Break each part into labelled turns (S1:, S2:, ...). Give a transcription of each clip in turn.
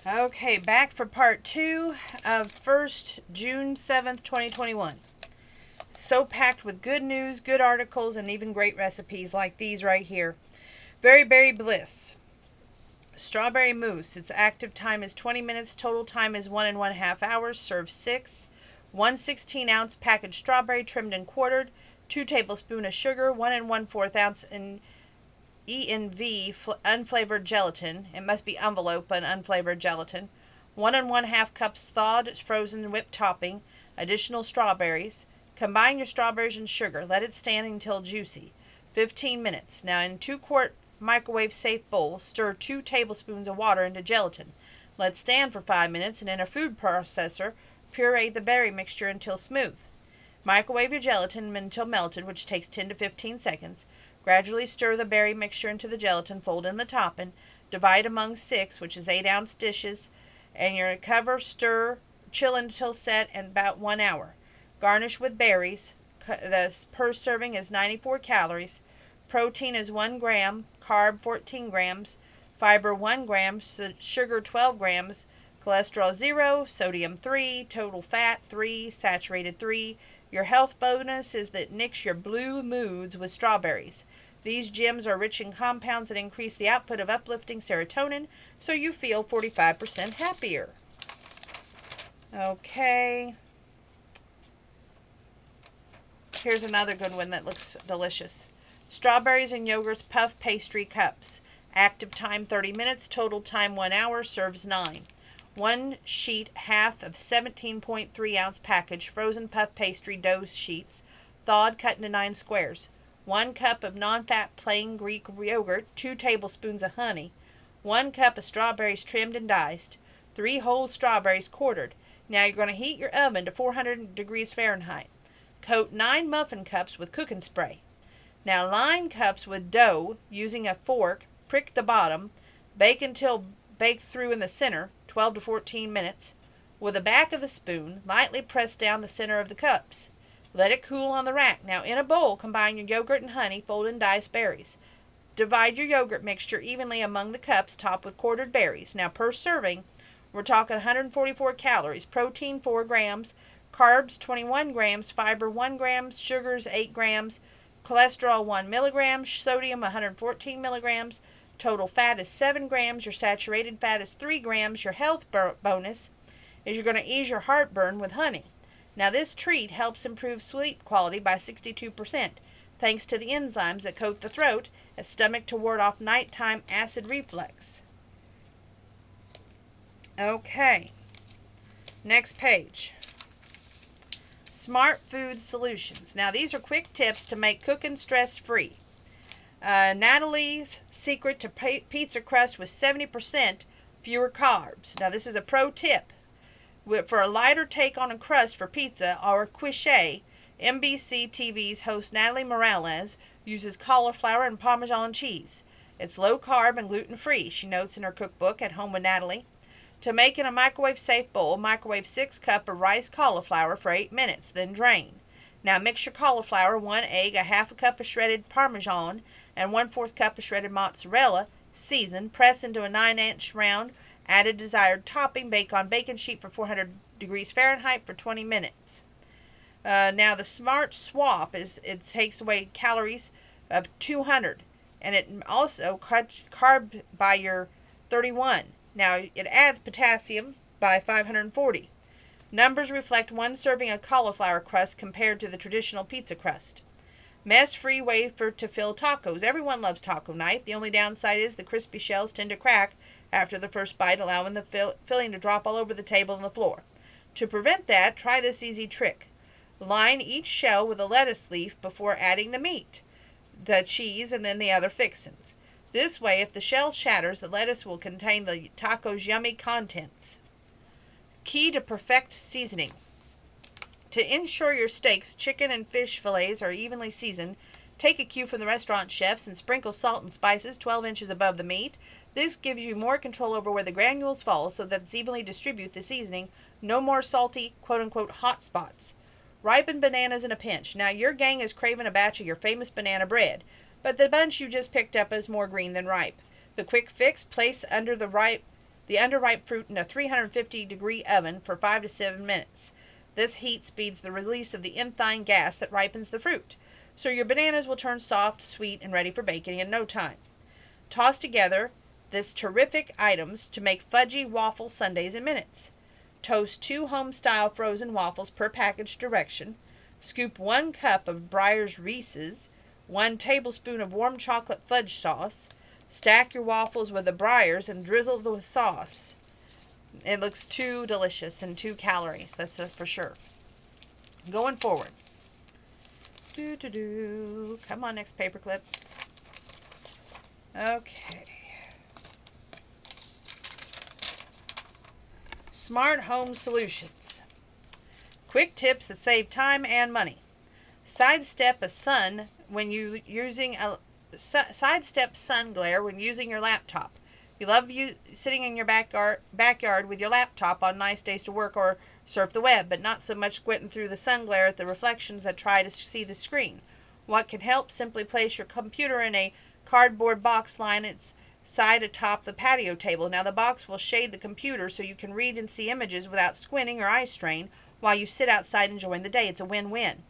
S1: Okay, back for part 2 of June 7th, 2021. So packed with good news, good articles, and even great recipes like these right here. Very Berry Bliss. Strawberry mousse. Its active time is 20 minutes. Total time is 1.5 hours. Serve 6. 1 16-ounce packaged strawberry trimmed and quartered. 2 tablespoons of sugar. 1 1/4 ounce in ENV unflavored gelatin. It must be envelope and unflavored gelatin. 1 1/2 cups thawed frozen whipped topping. Additional strawberries. Combine your strawberries and sugar. Let it stand until juicy. 15 minutes. Now in 2-quart microwave safe bowl, stir 2 tablespoons of water into gelatin. Let stand for 5 minutes, and in a food processor, puree the berry mixture until smooth. Microwave your gelatin until melted, which takes 10 to 15 seconds. Gradually stir the berry mixture into the gelatin, fold in the topping, divide among 6, which is 8-ounce dishes, and your cover, stir, chill until set, and about 1 hour. Garnish with berries. The per serving is 94 calories. Protein is 1 gram, carb 14 grams, fiber 1 gram, sugar 12 grams, cholesterol 0, sodium 3, total fat 3, saturated 3. Your health bonus is that nix your blue moods with strawberries. These gems are rich in compounds that increase the output of uplifting serotonin, so you feel 45% happier. Okay. Here's another good one that looks delicious. Strawberries and yogurts puff pastry cups. Active time 30 minutes, total time 1 hour, serves 9. 1 sheet half of 17.3 ounce package frozen puff pastry dough sheets, thawed, cut into 9 squares. 1 cup of non-fat plain Greek yogurt, 2 tablespoons of honey, 1 cup of strawberries trimmed and diced, 3 whole strawberries quartered. Now you're going to heat your oven to 400 degrees Fahrenheit. Coat 9 muffin cups with cooking spray. Now line cups with dough using a fork, prick the bottom, bake until baked through in the center, 12 to 14 minutes. With the back of the spoon, lightly press down the center of the cups. Let it cool on the rack. Now in a bowl, combine your yogurt and honey, fold in diced berries. Divide your yogurt mixture evenly among the cups, top with quartered berries. Now per serving, we're talking 144 calories, protein 4 grams, carbs 21 grams, fiber 1 gram, sugars 8 grams, cholesterol 1 milligram, sodium 114 milligrams, total fat is 7 grams, your saturated fat is 3 grams. Your health bonus is you're going to ease your heartburn with honey. Now this treat helps improve sleep quality by 62%, thanks to the enzymes that coat the throat and stomach to ward off nighttime acid reflux. Okay, next page. Smart Food Solutions. Now these are quick tips to make cooking stress-free. Natalie's secret to pizza crust with 70% fewer carbs. Now this is a pro tip. For a lighter take on a crust for pizza or quiche, NBC TV's host Natalie Morales uses cauliflower and Parmesan cheese. It's low carb and gluten free, she notes in her cookbook At Home with Natalie. To make in a microwave safe bowl, microwave 6 cups of rice cauliflower for 8 minutes, then drain. Now mix your cauliflower, 1 egg, a half a cup of shredded Parmesan, and 1/4 cup of shredded mozzarella. Season, press into a 9-inch round, add a desired topping, bake on baking sheet for 400 degrees Fahrenheit for 20 minutes. Now the Smart Swap it takes away calories of 200, and it also cuts carb by your 31. Now it adds potassium by 540. Numbers reflect 1 serving of cauliflower crust compared to the traditional pizza crust. Mess-free way to fill tacos. Everyone loves taco night. The only downside is the crispy shells tend to crack after the first bite, allowing the filling to drop all over the table and the floor. To prevent that, try this easy trick. Line each shell with a lettuce leaf before adding the meat, the cheese, and then the other fixings. This way, if the shell shatters, the lettuce will contain the taco's yummy contents. Key to perfect seasoning. To ensure your steaks, chicken, and fish fillets are evenly seasoned, take a cue from the restaurant chefs and sprinkle salt and spices 12 inches above the meat. This gives you more control over where the granules fall so that it's evenly distribute the seasoning. No more salty, quote-unquote, hot spots. Ripen bananas in a pinch. Now your gang is craving a batch of your famous banana bread, but the bunch you just picked up is more green than ripe. The quick fix, place under the ripe the underripe fruit in a 350-degree oven for 5 to 7 minutes. This heat speeds the release of the enzyme gas that ripens the fruit, so your bananas will turn soft, sweet, and ready for baking in no time. Toss together this terrific items to make fudgy waffle sundaes in minutes. Toast 2 home-style frozen waffles per package direction. Scoop 1 cup of Breyer's Reese's, 1 tablespoon of warm chocolate fudge sauce. Stack your waffles with the Breyers and drizzle the sauce. It looks too delicious and 2 calories, that's for sure. Going forward. Come on, next paperclip. Okay. Smart Home Solutions. Quick tips that save time and money. Sidestep sun glare when using your laptop. You love sitting in your backyard with your laptop on nice days to work or surf the web, but not so much squinting through the sun glare at the reflections that try to see the screen. What can help? Simply place your computer in a cardboard box line its side atop the patio table. Now the box will shade the computer so you can read and see images without squinting or eye strain while you sit outside enjoying the day. It's a win-win.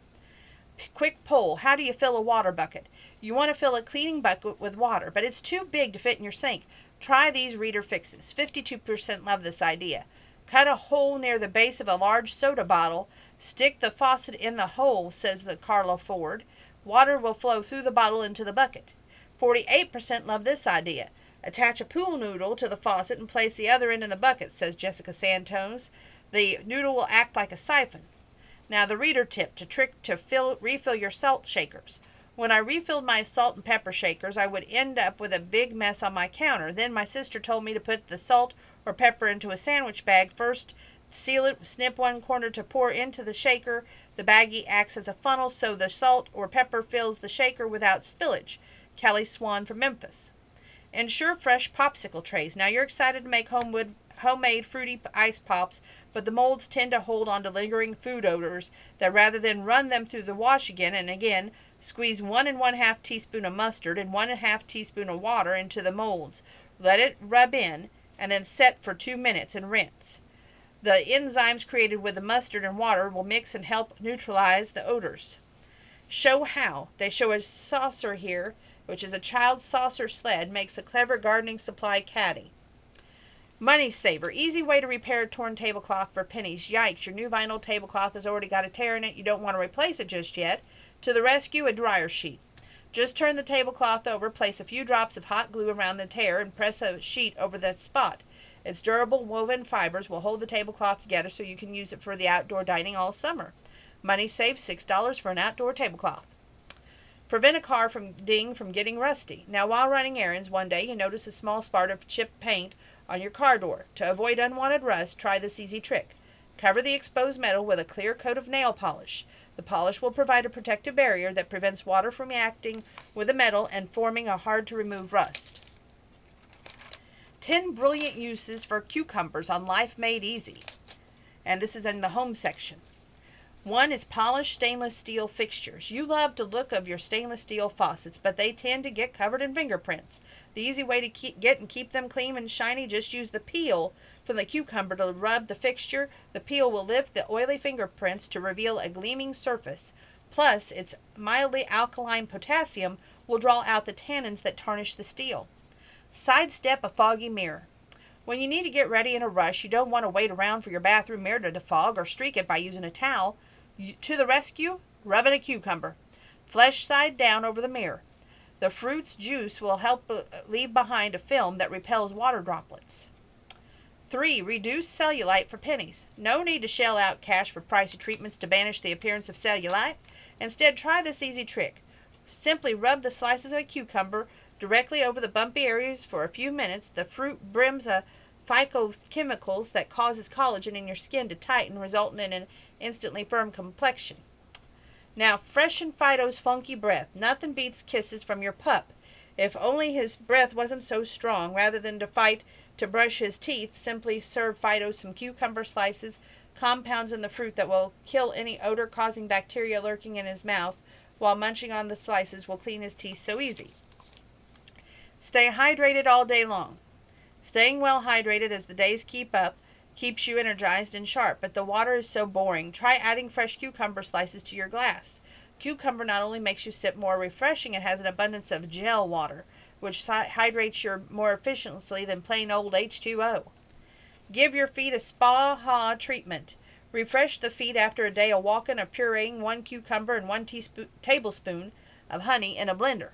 S1: Quick poll. How do you fill a water bucket? You want to fill a cleaning bucket with water, but it's too big to fit in your sink. Try these reader fixes. 52% love this idea. Cut a hole near the base of a large soda bottle. Stick the faucet in the hole, says the Carla Ford. Water will flow through the bottle into the bucket. 48% love this idea. Attach a pool noodle to the faucet and place the other end in the bucket, says Jessica Santos. The noodle will act like a siphon. Now the reader tip to refill your salt shakers. When I refilled my salt and pepper shakers, I would end up with a big mess on my counter. Then my sister told me to put the salt or pepper into a sandwich bag. First, seal it, snip one corner to pour into the shaker. The baggie acts as a funnel so the salt or pepper fills the shaker without spillage. Kelly Swan from Memphis. Ensure fresh popsicle trays. Now you're excited to make homemade fruity ice pops, but the molds tend to hold on to lingering food odors that rather than run them through the wash again and again, squeeze 1 1/2 teaspoon of mustard and 1 1/2 teaspoon of water into the molds. Let it rub in and then set for 2 minutes and rinse. The enzymes created with the mustard and water will mix and help neutralize the odors. Show how. They show a saucer here, which is a child's saucer sled, makes a clever gardening supply caddy. Money saver. Easy way to repair a torn tablecloth for pennies. Yikes, your new vinyl tablecloth has already got a tear in it. You don't want to replace it just yet. To the rescue, a dryer sheet. Just turn the tablecloth over, place a few drops of hot glue around the tear, and press a sheet over that spot. Its durable woven fibers will hold the tablecloth together so you can use it for the outdoor dining all summer. Money saved, $6 for an outdoor tablecloth. Prevent a car from getting rusty. Now, while running errands, one day you notice a small spot of chipped paint on your car door. To avoid unwanted rust, try this easy trick. Cover the exposed metal with a clear coat of nail polish. The polish will provide a protective barrier that prevents water from reacting with the metal and forming a hard-to-remove rust. 10 brilliant uses for cucumbers on Life Made Easy. And this is in the home section. 1 is polished stainless steel fixtures. You love the look of your stainless steel faucets, but they tend to get covered in fingerprints. The easy way to keep them clean and shiny, just use the peel from the cucumber to rub the fixture. The peel will lift the oily fingerprints to reveal a gleaming surface. Plus, its mildly alkaline potassium will draw out the tannins that tarnish the steel. Sidestep a foggy mirror. When you need to get ready in a rush, you don't want to wait around for your bathroom mirror to defog or streak it by using a towel. To the rescue, rub in a cucumber. Flesh side down over the mirror. The fruit's juice will help leave behind a film that repels water droplets. 3. Reduce cellulite for pennies. No need to shell out cash for pricey treatments to banish the appearance of cellulite. Instead, try this easy trick. Simply rub the slices of a cucumber directly over the bumpy areas for a few minutes. The fruit brims of phytochemicals that causes collagen in your skin to tighten, resulting in an instantly firm complexion. Now, Freshen Fido's funky breath. Nothing beats kisses from your pup. If only his breath wasn't so strong. Rather than to fight to brush his teeth, simply serve Fido some cucumber slices, compounds in the fruit that will kill any odor-causing bacteria lurking in his mouth, while munching on the slices will clean his teeth so easy. Stay hydrated all day long. Staying well hydrated as the days keep up keeps you energized and sharp, but the water is so boring. Try adding fresh cucumber slices to your glass. Cucumber not only makes you sip more refreshing, it has an abundance of gel water, which hydrates you more efficiently than plain old H2O. Give your feet a spa treatment. Refresh the feet after a day of walking or pureeing 1 cucumber and 1 tablespoon of honey in a blender.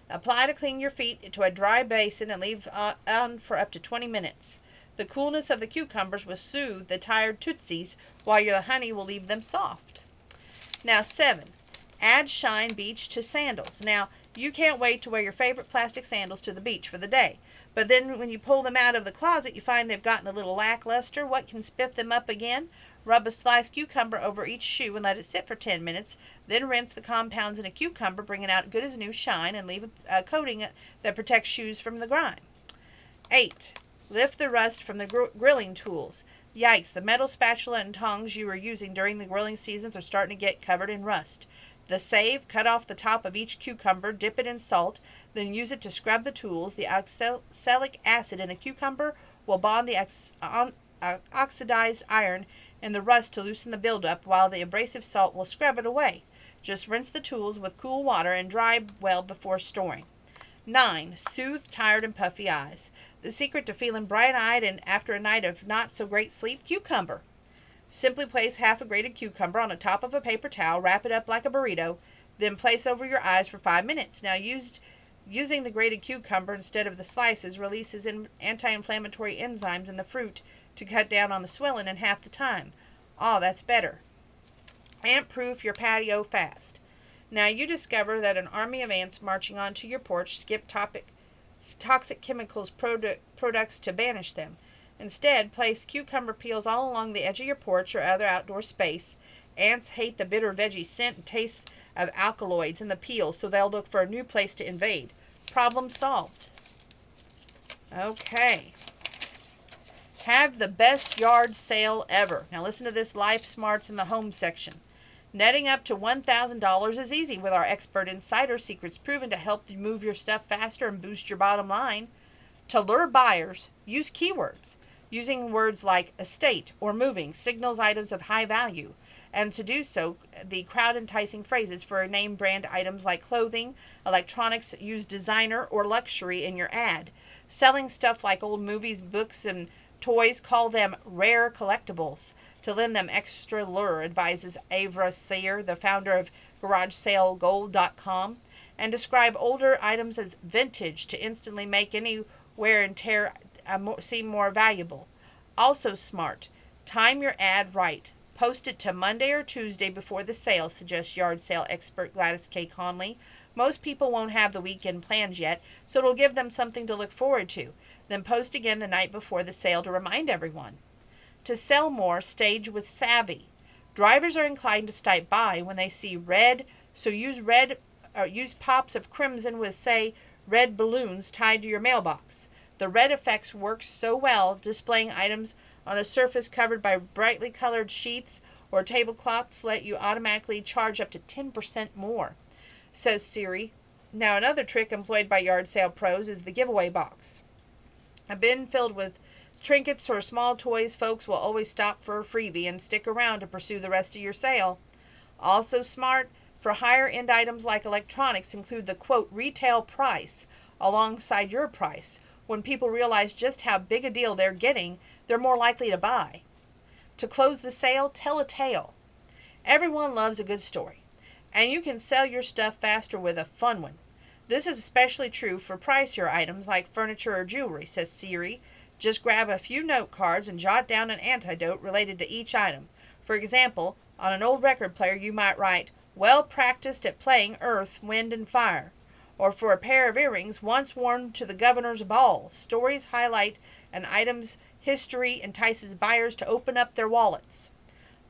S1: Apply to clean your feet to a dry basin and leave on for up to 20 minutes. The coolness of the cucumbers will soothe the tired tootsies, while your honey will leave them soft. Now 7. Add shine beach to sandals. Now, you can't wait to wear your favorite plastic sandals to the beach for the day. But then when you pull them out of the closet, you find they've gotten a little lackluster. What can spiff them up again? Rub a sliced cucumber over each shoe and let it sit for 10 minutes. Then rinse the compounds in a cucumber, bring it out good as new shine, and leave a coating that protects shoes from the grime. 8. Lift the rust from the grilling tools. Yikes, the metal spatula and tongs you were using during the grilling seasons are starting to get covered in rust. The save, cut off the top of each cucumber, dip it in salt, then use it to scrub the tools. The oxalic acid in the cucumber will bond the oxidized iron and the rust to loosen the buildup, while the abrasive salt will scrub it away. Just rinse the tools with cool water and dry well before storing. 9. Soothe tired and puffy eyes. The secret to feeling bright-eyed and after a night of not-so-great sleep? Cucumber. Simply place half a grated cucumber on the top of a paper towel, wrap it up like a burrito, then place over your eyes for 5 minutes. Now, using the grated cucumber instead of the slices releases anti-inflammatory enzymes in the fruit to cut down on the swelling in half the time. Oh, that's better. Ant-proof your patio fast. Now you discover that an army of ants marching onto your porch skip toxic chemicals products to banish them. Instead, place cucumber peels all along the edge of your porch or other outdoor space. Ants hate the bitter veggie scent and taste of alkaloids in the peel, so they'll look for a new place to invade. Problem solved. Okay. Have the best yard sale ever. Now listen to this life smarts in the home section. Netting up to $1,000 is easy with our expert insider secrets proven to help you move your stuff faster and boost your bottom line. To lure buyers, use keywords. Using words like estate or moving signals items of high value. And to do so, the crowd-enticing phrases for name brand items like clothing, electronics, use designer or luxury in your ad. Selling stuff like old movies, books, and toys, call them rare collectibles. To lend them extra lure, advises Avra Sayer, the founder of GarageSaleGold.com, and describe older items as vintage to instantly make any wear and tear seem more valuable. Also smart. Time your ad right. Post it to Monday or Tuesday before the sale, suggests yard sale expert Gladys K. Conley. Most people won't have the weekend plans yet, so it'll give them something to look forward to. Then post again the night before the sale to remind everyone. To sell more, stage with savvy. Drivers are inclined to stop by when they see red, so use pops of crimson with, say, red balloons tied to your mailbox. The red effects work so well displaying items on a surface covered by brightly colored sheets or tablecloths let you automatically charge up to 10% more, says Siri. Now another trick employed by yard sale pros is the giveaway box. A bin filled with trinkets or small toys, folks will always stop for a freebie and stick around to pursue the rest of your sale. Also smart, for higher end items like electronics, include the quote retail price alongside your price. When people realize just how big a deal they're getting, they're more likely to buy. To close the sale, tell a tale. Everyone loves a good story, and you can sell your stuff faster with a fun one. This is especially true for pricier items like furniture or jewelry, says Siri. Just grab a few note cards and jot down an anecdote related to each item. For example, on an old record player you might write, well practiced at playing earth, wind, and fire. Or for a pair of earrings, once worn to the governor's ball. Stories highlight an item's history, entices buyers to open up their wallets.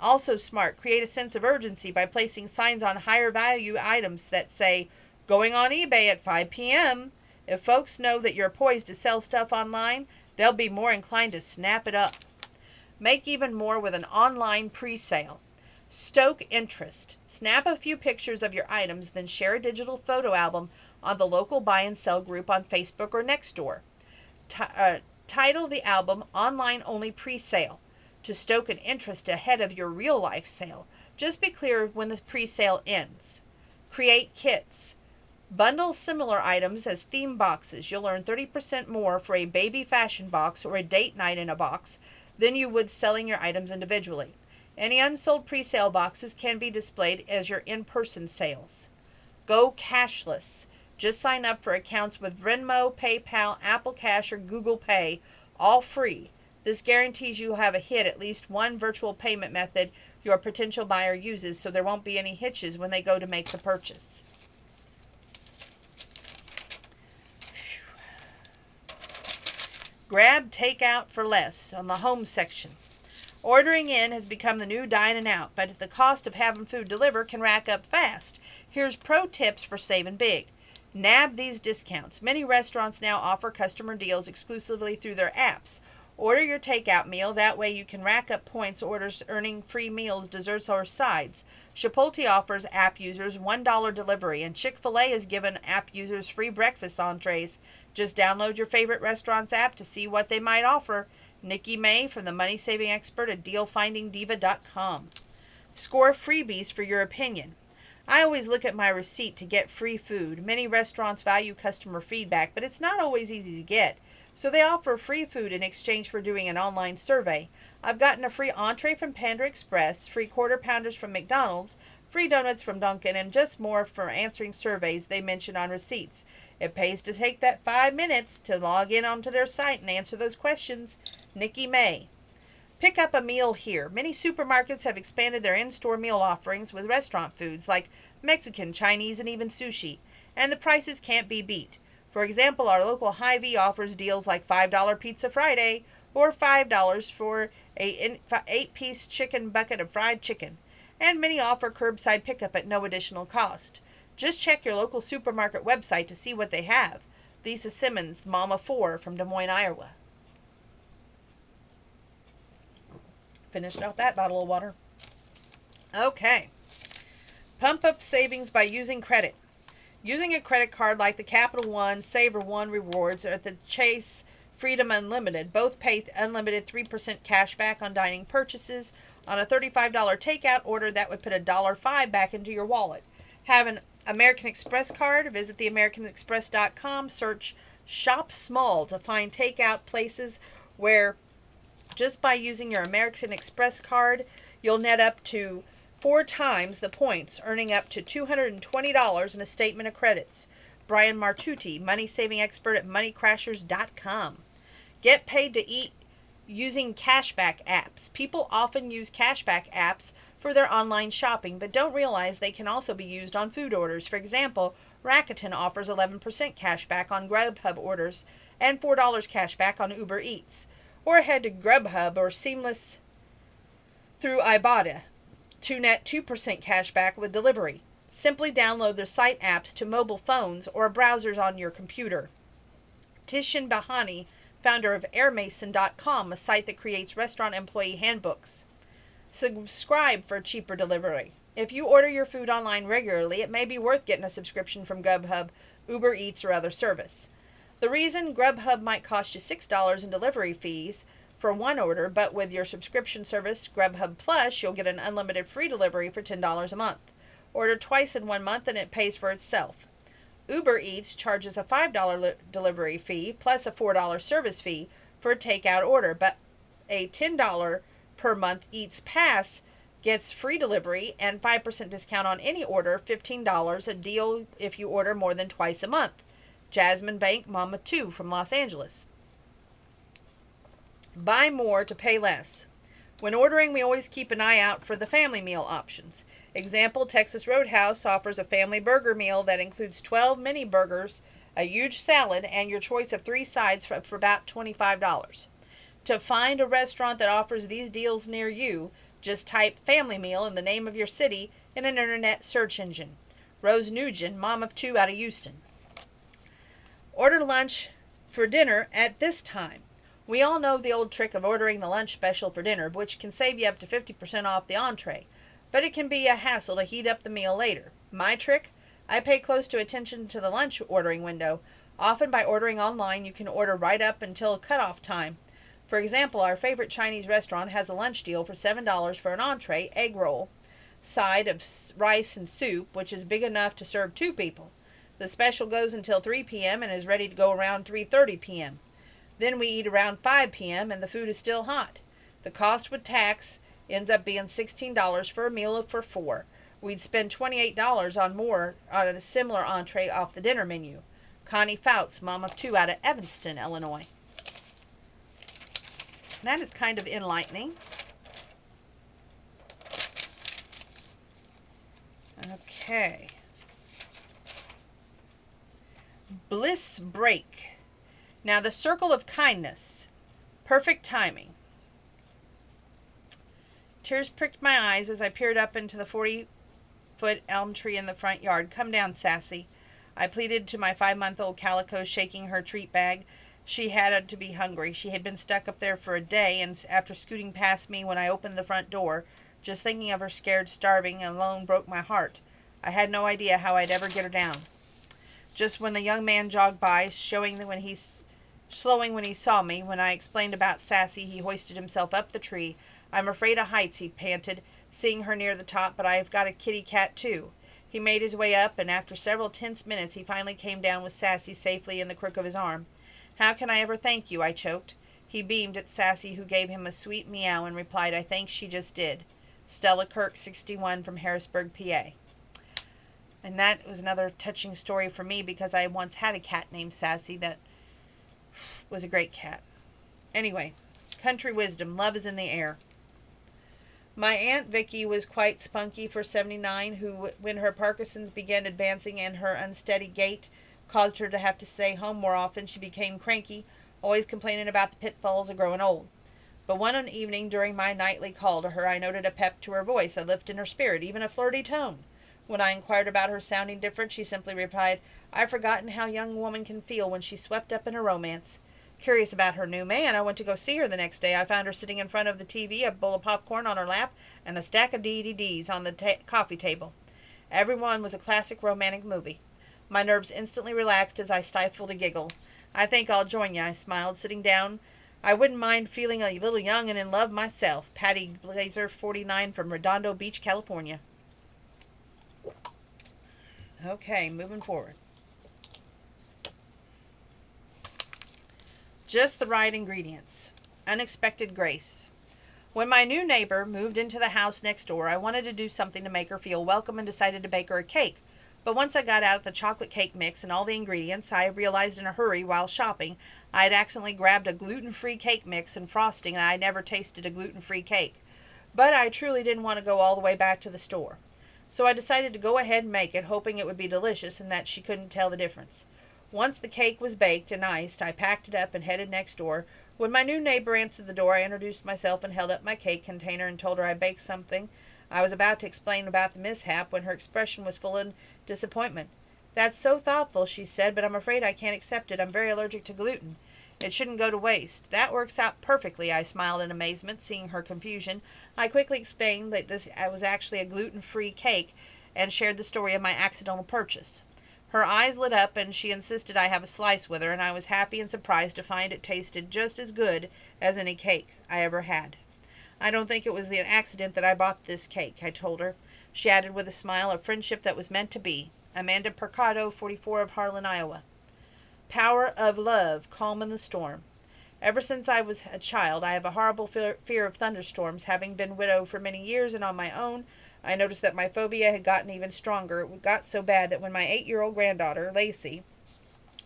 S1: Also smart, create a sense of urgency by placing signs on higher value items that say, going on eBay at 5 p.m. If folks know that you're poised to sell stuff online, they'll be more inclined to snap it up. Make even more with an online pre-sale. Stoke interest. Snap a few pictures of your items, then share a digital photo album on the local buy and sell group on Facebook or Nextdoor. Title the album Online Only Pre-Sale to stoke an interest ahead of your real-life sale. Just be clear when the pre-sale ends. Create kits. Bundle similar items as theme boxes. You'll earn 30% more for a baby fashion box or a date night in a box than you would selling your items individually. Any unsold pre-sale boxes can be displayed as your in-person sales. Go cashless. Just sign up for accounts with Venmo, PayPal, Apple Cash, or Google Pay, all free. This guarantees you have a hit at least one virtual payment method your potential buyer uses, so there won't be any hitches when they go to make the purchase. Grab takeout for less on the home section. Ordering in has become the new dining out, but the cost of having food delivered can rack up fast. Here's pro tips for saving big. Nab these discounts. Many restaurants now offer customer deals exclusively through their apps. Order your takeout meal. That way you can rack up points orders, earning free meals, desserts, or sides. Chipotle offers app users $1 delivery, and Chick-fil-A has given app users free breakfast entrees. Just download your favorite restaurant's app to see what they might offer. Nikki May from the money saving expert at dealfindingdiva.com. Score freebies for your opinion. I always look at my receipt to get free food. Many restaurants value customer feedback, but it's not always easy to get. So they offer free food in exchange for doing an online survey. I've gotten a free entree from Panda Express, free quarter pounders from McDonald's, free donuts from Dunkin', and just more for answering surveys they mention on receipts. It pays to take that 5 minutes to log in onto their site and answer those questions. Nikki May. Pick up a meal here. Many supermarkets have expanded their in-store meal offerings with restaurant foods like Mexican, Chinese, and even sushi, and the prices can't be beat. For example, our local Hy-Vee offers deals like $5 Pizza Friday or $5 for a 8-piece chicken bucket of fried chicken, and many offer curbside pickup at no additional cost. Just check your local supermarket website to see what they have. Lisa Simmons, Mama 4 from Des Moines, Iowa. Finished off that bottle of water. Okay. Pump up savings by using credit. Using a credit card like the Capital One, Saver One rewards or the Chase Freedom Unlimited both pay unlimited 3% cash back on dining purchases. On a $35 takeout order, that would put $1.05 back into your wallet. Have an American Express card? Visit theamericanexpress.com, search Shop Small to find takeout places where just by using your American Express card, you'll net up to 4 times the points, earning up to $220 in a statement of credits. Brian Martucci, money saving expert at moneycrashers.com. Get paid to eat using cashback apps. People often use cashback apps for their online shopping, but don't realize they can also be used on food orders. For example, Rakuten offers 11% cashback on Grubhub orders and $4 cashback on Uber Eats. Or head to Grubhub or Seamless through Ibotta to net 2% cashback with delivery. Simply download their site apps to mobile phones or browsers on your computer. Tishan Bahani, founder of airmason.com, a site that creates restaurant employee handbooks. Subscribe for cheaper delivery. If you order your food online regularly, it may be worth getting a subscription from Grubhub, Uber Eats, or other service. The reason Grubhub might cost you $6 in delivery fees for one order, but with your subscription service, Grubhub Plus, you'll get an unlimited free delivery for $10 a month. Order twice in 1 month and it pays for itself. Uber Eats charges a $5 delivery fee plus a $4 service fee for a takeout order, but a $10 per month Eats Pass gets free delivery and 5% discount on any order, $15, a deal if you order more than twice a month. Jasmine Bank, Mama 2 from Los Angeles. Buy more to pay less. When ordering, we always keep an eye out for the family meal options. Example, Texas Roadhouse offers a family burger meal that includes 12 mini burgers, a huge salad, and your choice of 3 sides for about $25. To find a restaurant that offers these deals near you, just type family meal in the name of your city in an internet search engine. Rose Nugent, Mom of 2 out of Houston. Order lunch for dinner at this time. We all know the old trick of ordering the lunch special for dinner, which can save you up to 50% off the entree, but it can be a hassle to heat up the meal later. My trick? I pay close attention to the lunch ordering window. Often by ordering online, you can order right up until cutoff time. For example, our favorite Chinese restaurant has a lunch deal for $7 for an entree, egg roll, side of rice and soup, which is big enough to serve 2 people. The special goes until 3 p.m. and is ready to go around 3:30 p.m. Then we eat around 5 p.m. and the food is still hot. The cost with tax ends up being $16 for a meal for 4. We'd spend $28 on more on a similar entree off the dinner menu. Connie Fouts, mom of 2 out of Evanston, Illinois. That is kind of enlightening. Okay. Bliss break. Now the circle of kindness. Perfect timing. Tears pricked my eyes as I peered up into the 40-foot elm tree in the front yard. Come down, Sassy. I pleaded to my 5-month-old Calico, shaking her treat bag. She had to be hungry. She had been stuck up there for a day, and after scooting past me when I opened the front door, just thinking of her scared, starving, and alone broke my heart. I had no idea how I'd ever get her down. Just when the young man jogged by, slowing when he saw me, when I explained about Sassy, he hoisted himself up the tree. I'm afraid of heights, he panted, seeing her near the top, but I've got a kitty cat too. He made his way up, and after several tense minutes, he finally came down with Sassy safely in the crook of his arm. How can I ever thank you? I choked. He beamed at Sassy, who gave him a sweet meow and replied, I think she just did. Stella Kirk, 61, from Harrisburg, PA. And that was another touching story for me because I once had a cat named Sassy that was a great cat. Anyway, country wisdom, love is in the air. My Aunt Vicky was quite spunky for 79, who, when her Parkinson's began advancing and her unsteady gait caused her to have to stay home more often, she became cranky, always complaining about the pitfalls of growing old. But one evening during my nightly call to her, I noted a pep to her voice, a lift in her spirit, even a flirty tone. When I inquired about her sounding different, she simply replied, I've forgotten how a young woman can feel when she's swept up in a romance. Curious about her new man, I went to go see her the next day. I found her sitting in front of the TV, a bowl of popcorn on her lap, and a stack of DVDs on the coffee table. Every one was a classic romantic movie. My nerves instantly relaxed as I stifled a giggle. I think I'll join you, I smiled, sitting down. I wouldn't mind feeling a little young and in love myself. Patty Glazer, 49, from Redondo Beach, California. Okay, moving forward. Just the right ingredients. Unexpected grace. When my new neighbor moved into the house next door, I wanted to do something to make her feel welcome and decided to bake her a cake. But once I got out the chocolate cake mix and all the ingredients, I realized in a hurry while shopping I had accidentally grabbed a gluten-free cake mix and frosting, and I had never tasted a gluten-free cake. But I truly didn't want to go all the way back to the store. So I decided to go ahead and make it, hoping it would be delicious and that she couldn't tell the difference. Once the cake was baked and iced, I packed it up and headed next door. When my new neighbor answered the door, I introduced myself and held up my cake container and told her I baked something. I was about to explain about the mishap when her expression was full of disappointment. That's so thoughtful, she said, but I'm afraid I can't accept it. I'm very allergic to gluten. It shouldn't go to waste. That works out perfectly, I smiled in amazement, seeing her confusion. I quickly explained that this was actually a gluten-free cake and shared the story of my accidental purchase. Her eyes lit up and she insisted I have a slice with her, and I was happy and surprised to find it tasted just as good as any cake I ever had. I don't think it was an accident that I bought this cake, I told her. She added with a smile, a friendship that was meant to be. Amanda Percado, 44, of Harlan, Iowa. Power of love, calm in the storm. Ever since I was a child, I have a horrible fear of thunderstorms. Having been widowed for many years and on my own, I noticed that my phobia had gotten even stronger. It got so bad that when my 8-year-old granddaughter, Lacey,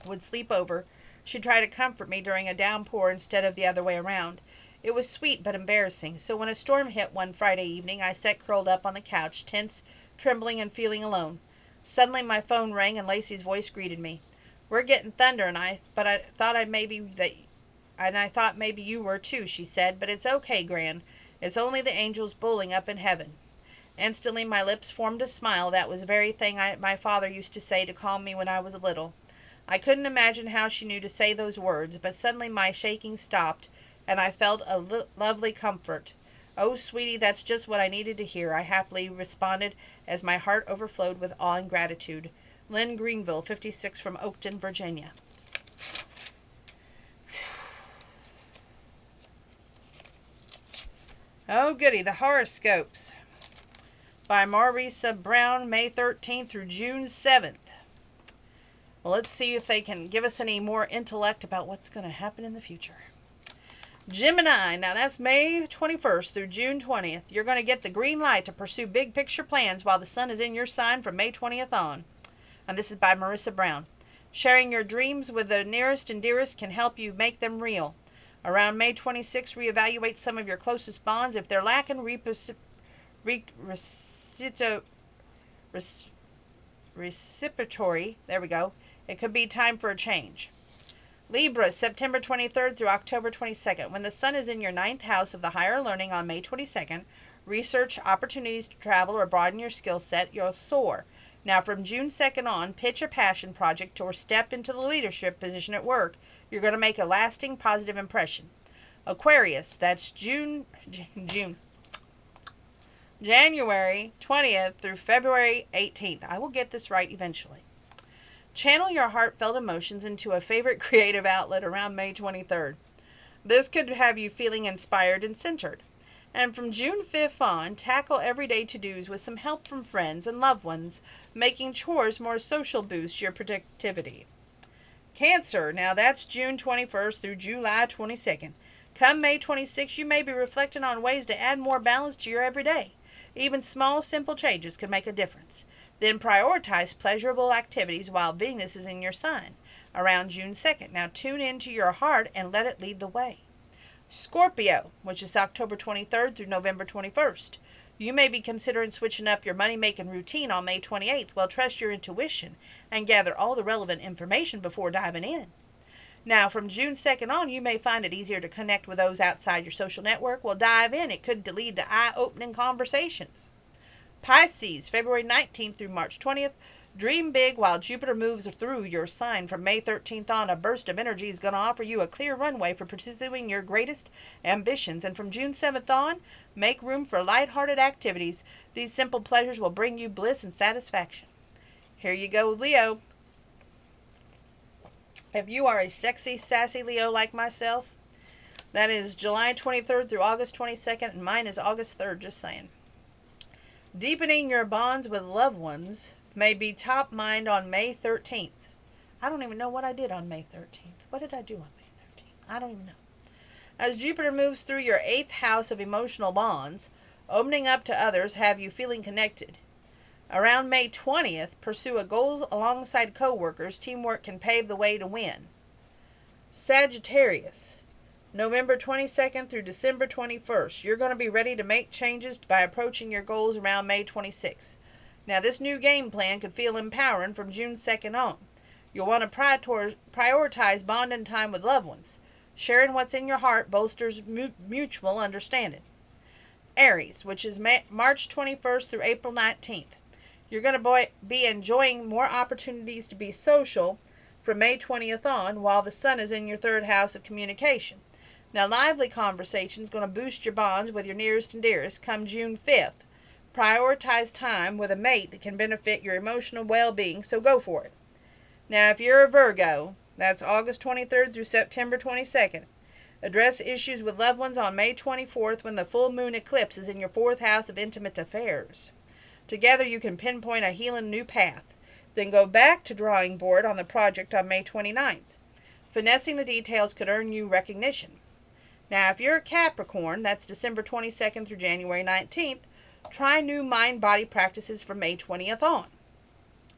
S1: would sleep over, she'd try to comfort me during a downpour instead of the other way around. It was sweet but embarrassing. So when a storm hit one Friday evening, I sat curled up on the couch, tense, trembling, and feeling alone. Suddenly my phone rang and Lacey's voice greeted me. We're getting thunder, and I thought maybe you were too, she said. But it's okay, Gran. It's only the angels bowling up in heaven. Instantly my lips formed a smile. That was the very thing my father used to say to calm me when I was little. I couldn't imagine how she knew to say those words, but suddenly my shaking stopped, and I felt a lovely comfort. Oh, sweetie, that's just what I needed to hear, I happily responded as my heart overflowed with awe and gratitude. Lynn Greenville, 56, from Oakton, Virginia. Oh, goody, the horoscopes by Marisa Brown, May 13th through June 7th. Well, let's see if they can give us any more intellect about what's going to happen in the future. Gemini, now that's May 21st through June 20th. You're going to get the green light to pursue big picture plans while the sun is in your sign from May 20th on. And this is by Marisa Brown. Sharing your dreams with the nearest and dearest can help you make them real. Around May 26th, reevaluate some of your closest bonds. If they're lacking reciprocity, there we go, it could be time for a change. Libra, September 23rd through October 22nd. When the sun is in your 9th house of the higher learning on May 22nd, research opportunities to travel or broaden your skill set. You'll soar. Now, from June 2nd on, pitch a passion project or step into the leadership position at work. You're going to make a lasting positive impression. Aquarius, that's January 20th through February 18th. I will get this right eventually. Channel your heartfelt emotions into a favorite creative outlet around May 23rd. This could have you feeling inspired and centered. And from June 5th on, tackle everyday to-dos with some help from friends and loved ones. Making chores more social boosts your productivity. Cancer, now that's June 21st through July 22nd. Come May 26th, you may be reflecting on ways to add more balance to your everyday. Even small, simple changes could make a difference. Then prioritize pleasurable activities while Venus is in your sign around June 2nd. Now tune into your heart and let it lead the way. Scorpio, which is October 23rd through November 21st. You may be considering switching up your money-making routine on May 28th. Well, trust your intuition and gather all the relevant information before diving in. Now, from June 2nd on, you may find it easier to connect with those outside your social network. Well, dive in. It could lead to eye-opening conversations. Pisces, February 19th through March 20th. Dream big while Jupiter moves through your sign from May 13th on. A burst of energy is going to offer you a clear runway for pursuing your greatest ambitions. And from June 7th on, make room for lighthearted activities. These simple pleasures will bring you bliss and satisfaction. Here you go, Leo. If you are a sexy, sassy Leo like myself, that is July 23rd through August 22nd, and mine is August 3rd, just saying. Deepening your bonds with loved ones may be top mind on May 13th. I don't even know what I did on May 13th. What did I do on May 13th? I don't even know. As Jupiter moves through your 8th house of emotional bonds, opening up to others have you feeling connected. Around May 20th, pursue a goal alongside co-workers. Teamwork can pave the way to win. Sagittarius, November 22nd through December 21st. You're going to be ready to make changes by approaching your goals around May 26th. Now, this new game plan could feel empowering from June 2nd on. You'll want to prioritize bonding time with loved ones. Sharing what's in your heart bolsters mutual understanding. Aries, which is March 21st through April 19th. You're going to be enjoying more opportunities to be social from May 20th on while the sun is in your 3rd house of communication. Now, lively conversation is going to boost your bonds with your nearest and dearest come June 5th. Prioritize time with a mate that can benefit your emotional well-being, so go for it. Now, if you're a Virgo, that's August 23rd through September 22nd. Address issues with loved ones on May 24th when the full moon eclipse is in your 4th house of intimate affairs. Together you can pinpoint a healing new path. Then go back to drawing board on the project on May 29th. Finessing the details could earn you recognition. Now, if you're a Capricorn, that's December 22nd through January 19th, try new mind-body practices from May 20th on.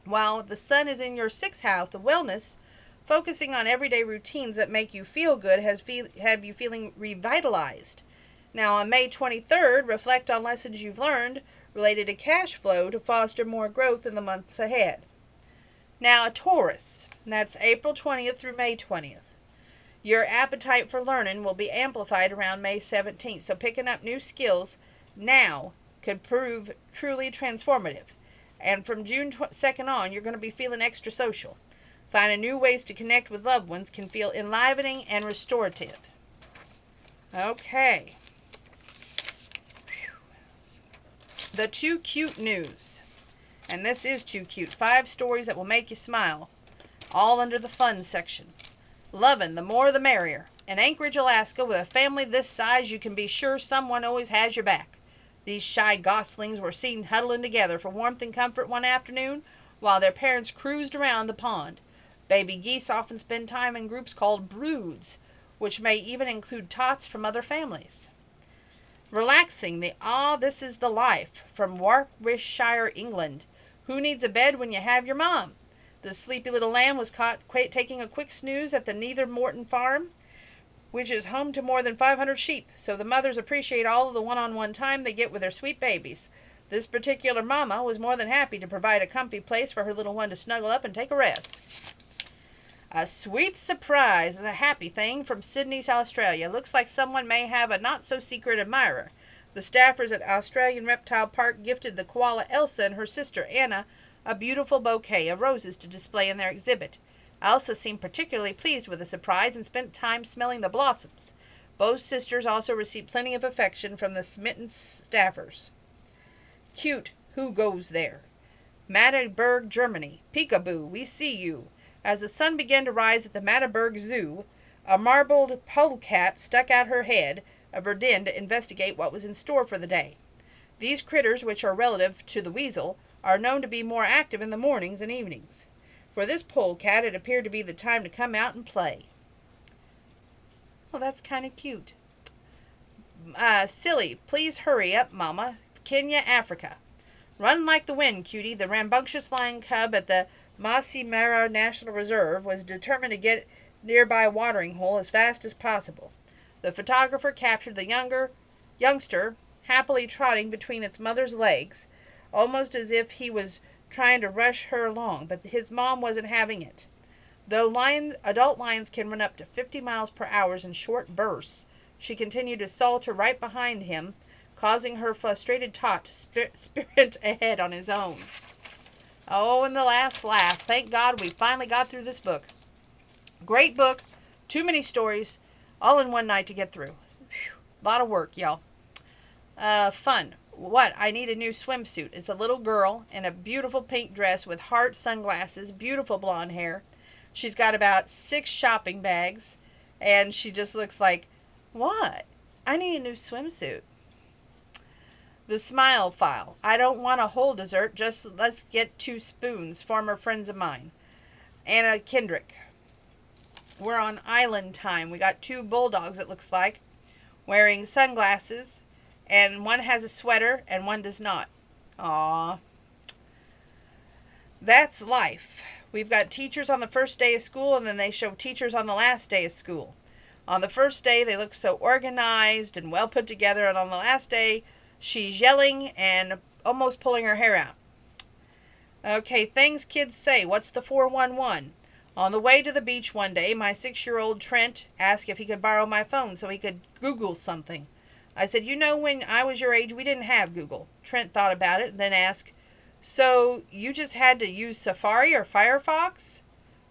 S1: While the sun is in your 6th house of wellness, focusing on everyday routines that make you feel good have you feeling revitalized. Now, on May 23rd, reflect on lessons you've learned related to cash flow to foster more growth in the months ahead. Now, a Taurus, that's April 20th through May 20th. Your appetite for learning will be amplified around May 17th, so picking up new skills now could prove truly transformative. And from June 2nd on, you're going to be feeling extra social. Finding new ways to connect with loved ones can feel enlivening and restorative. Okay. The Too Cute News. And this is too cute. 5 stories that will make you smile. All under the fun section. Lovin', the more the merrier. In Anchorage, Alaska, with a family this size, you can be sure someone always has your back. These shy goslings were seen huddling together for warmth and comfort one afternoon while their parents cruised around the pond. Baby geese often spend time in groups called broods, which may even include tots from other families. Relaxing, this is the life, from Warwickshire, England. Who needs a bed when you have your mom? The sleepy little lamb was caught taking a quick snooze at the Nether Morton farm, which is home to more than 500 sheep, so the mothers appreciate all of the one-on-one time they get with their sweet babies. This particular mama was more than happy to provide a comfy place for her little one to snuggle up and take a rest. A sweet surprise is a happy thing from Sydney to Australia. Looks like someone may have a not-so-secret admirer. The staffers at Australian Reptile Park gifted the koala Elsa and her sister Anna a beautiful bouquet of roses to display in their exhibit. Elsa seemed particularly pleased with the surprise and spent time smelling the blossoms. Both sisters also received plenty of affection from the smitten staffers. Cute. Who goes there? Magdeburg, Germany. Peekaboo, we see you. As the sun began to rise at the Magdeburg Zoo, a marbled polecat stuck out her head of her den to investigate what was in store for the day. These critters, which are relative to the weasel, are known to be more active in the mornings and evenings. For this polecat, it appeared to be the time to come out and play. Well, that's kind of cute. Silly, please hurry up, Mama. Kenya, Africa. Run like the wind, cutie. The rambunctious lion cub at the Masai Mara National Reserve was determined to get nearby watering hole as fast as possible. The photographer captured the youngster happily trotting between its mother's legs, almost as if he was trying to rush her along, but his mom wasn't having it. Though adult lions can run up to 50 miles per hour in short bursts, she continued to saunter right behind him, causing her frustrated tot to sprint ahead on his own. Oh, and the last laugh. Thank God we finally got through this book. Great book. Too many stories, all in one night to get through. A lot of work, y'all. Fun. What? I need a new swimsuit. It's a little girl in a beautiful pink dress with heart sunglasses, beautiful blonde hair. She's got about 6 shopping bags, and she just looks like, what? I need a new swimsuit. The smile file. I don't want a whole dessert, just let's get 2 spoons. Former friends of mine. Anna Kendrick. We're on island time. We got 2 bulldogs, it looks like, wearing sunglasses. And one has a sweater and one does not. Aww. That's life. We've got teachers on the first day of school, and then they show teachers on the last day of school. On the first day, they look so organized and well put together, and on the last day, she's yelling and almost pulling her hair out. Okay, things kids say. What's the 411? On the way to the beach one day, my 6-year-old Trent asked if he could borrow my phone so he could Google something. I said, you know, when I was your age, we didn't have Google. Trent thought about it and then asked, so you just had to use Safari or Firefox?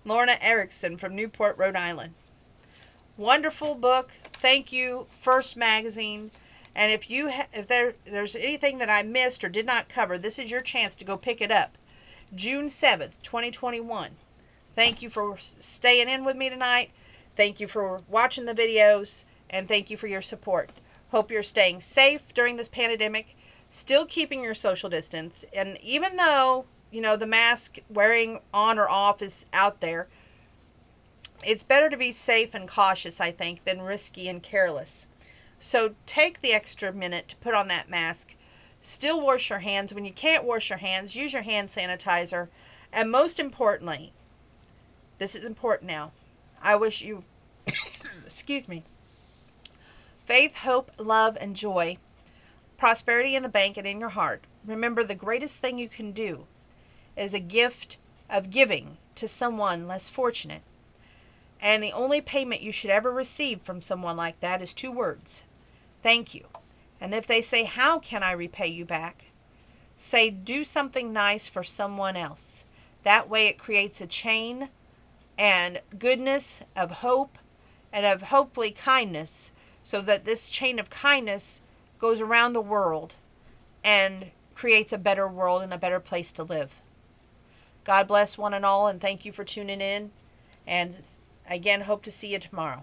S1: Lorna Erickson from Newport, Rhode Island. Wonderful book. Thank you, First Magazine. And if there's anything that I missed or did not cover, this is your chance to go pick it up. June 7th, 2021. Thank you for staying in with me tonight. Thank you for watching the videos. And thank you for your support. Hope you're staying safe during this pandemic, still keeping your social distance. And even though, the mask wearing on or off is out there, it's better to be safe and cautious, I think, than risky and careless. So take the extra minute to put on that mask. Still wash your hands. When you can't wash your hands, use your hand sanitizer. And most importantly, this is important now, I wish you, excuse me, faith, hope, love, and joy, prosperity in the bank and in your heart. Remember, the greatest thing you can do is a gift of giving to someone less fortunate. And the only payment you should ever receive from someone like that is 2 words. Thank you. And if they say, how can I repay you back? Say, do something nice for someone else. That way it creates a chain and goodness of hope and of hopefully kindness, so that this chain of kindness goes around the world and creates a better world and a better place to live. God bless one and all, and thank you for tuning in. And again, hope to see you tomorrow.